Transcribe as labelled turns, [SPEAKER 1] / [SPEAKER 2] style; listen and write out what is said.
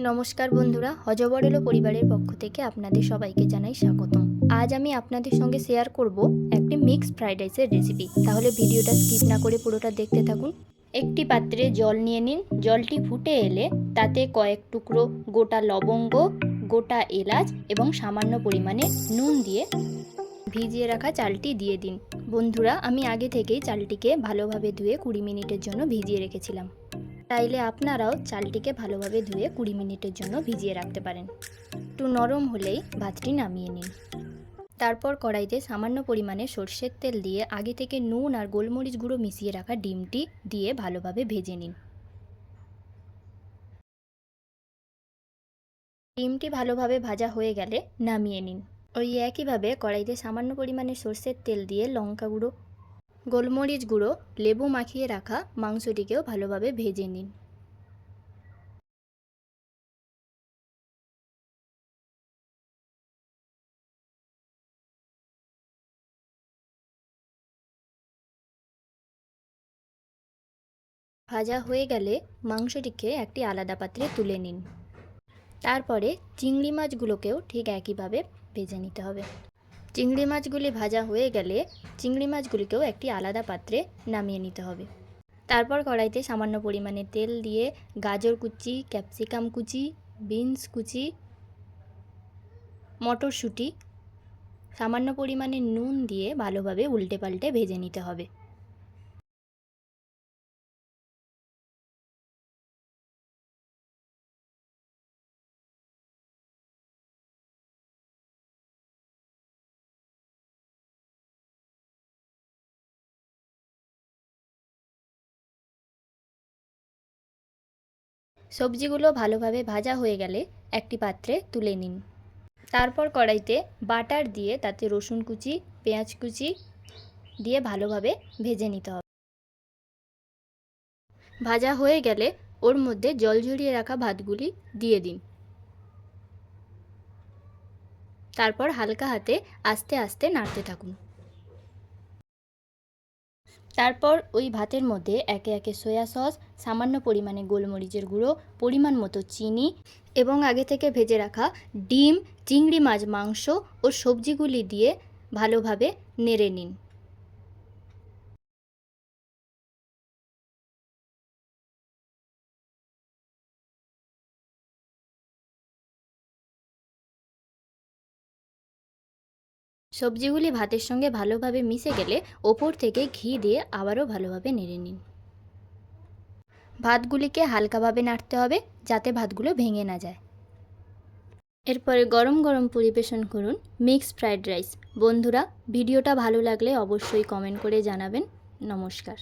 [SPEAKER 1] নমস্কার বন্ধুরা, হজবরল পরিবারের পক্ষ থেকে আপনাদের সবাইকে জানাই স্বাগতম। আজ আমি আপনাদের সঙ্গে শেয়ার করব একটি মিক্সড ফ্রাইড রাইসের রেসিপি। তাহলে ভিডিওটা স্কিপ না করে পুরোটা দেখতে থাকুন। একটি পাত্রে জল নিয়ে নিন। জলটি ফুটে এলে তাতে কয়েক টুকরো গোটা লবঙ্গ, গোটা এলাচ এবং সামান্য পরিমাণে নুন দিয়ে ভিজিয়ে রাখা চালটি দিয়ে দিন। বন্ধুরা, আমি আগে থেকেই চালটিকে ভালোভাবে ধুয়ে 20 মিনিটের জন্য ভিজিয়ে রেখেছিলাম। চাইলে আপনারাও চালটিকে ভালোভাবে ধুয়ে 20 মিনিটের জন্য ভিজিয়ে রাখতে পারেন। একটু নরম হলেই ভাতটি নামিয়ে নিন। তারপর কড়াইতে সামান্য পরিমাণে সর্ষের তেল দিয়ে আগে থেকে নুন আর গোলমরিচ গুঁড়ো মিশিয়ে রাখা ডিমটি দিয়ে ভালোভাবে ভেজে নিন। ডিমটি ভালোভাবে ভাজা হয়ে গেলে নামিয়ে নিন। ওই একইভাবে কড়াইতে সামান্য পরিমাণে সর্ষের তেল দিয়ে লঙ্কা গুঁড়ো, গোলমরিচ গুঁড়ো, লেবু মাখিয়ে রাখা মাংসটিকেও ভালোভাবে ভেজে নিন। ভাজা হয়ে গেলে মাংসটিকে একটি আলাদা পাত্রে তুলে নিন। তারপরে চিংড়ি মাছগুলোকেও ঠিক একইভাবে ভেজে নিতে হবে। চিংড়ি মাছগুলি ভাজা হয়ে গেলে চিংড়ি মাছগুলিকেও একটি আলাদা পাত্রে নামিয়ে নিতে হবে। তারপর কড়াইতে সামান্য পরিমাণে তেল দিয়ে গাজর কুচি, ক্যাপসিকাম কুচি, বিনস কুচি, মটরশুঁটি, সামান্য পরিমাণে নুন দিয়ে ভালোভাবে উল্টে পাল্টে ভেজে নিতে হবে। সবজিগুলো ভালোভাবে ভাজা হয়ে গেলে একটি পাত্রে তুলে নিন। তারপর কড়াইতে বাটার দিয়ে তাতে রসুন কুচি, পেঁয়াজ কুচি দিয়ে ভালোভাবে ভেজে নিতে হবে। ভাজা হয়ে গেলে ওর মধ্যে জল ঝরিয়ে রাখা ভাতগুলি দিয়ে দিন। তারপর হালকা হাতে আস্তে আস্তে নাড়তে থাকুন। তারপর ওই ভাতের মধ্যে একে একে সয়া সস, সামান্য পরিমাণে গোলমরিচের গুঁড়ো, পরিমাণ মতো চিনি এবং আগে থেকে ভেজে রাখা ডিম, চিংড়ি মাছ, মাংস ও সবজিগুলি দিয়ে ভালোভাবে নেড়ে নিন। সবজিগুলি ভাতের সঙ্গে ভালোভাবে মিশে গেলে ওপর থেকে ঘি দিয়ে আবারও ভালোভাবে নেড়ে নিন। ভাতগুলিকে হালকাভাবে নাড়তে হবে যাতে ভাতগুলো ভেঙে না যায়। এরপরে গরম গরম পরিবেশন করুন মিক্সড ফ্রাইড রাইস। বন্ধুরা, ভিডিওটা ভালো লাগলে অবশ্যই কমেন্ট করে জানাবেন। নমস্কার।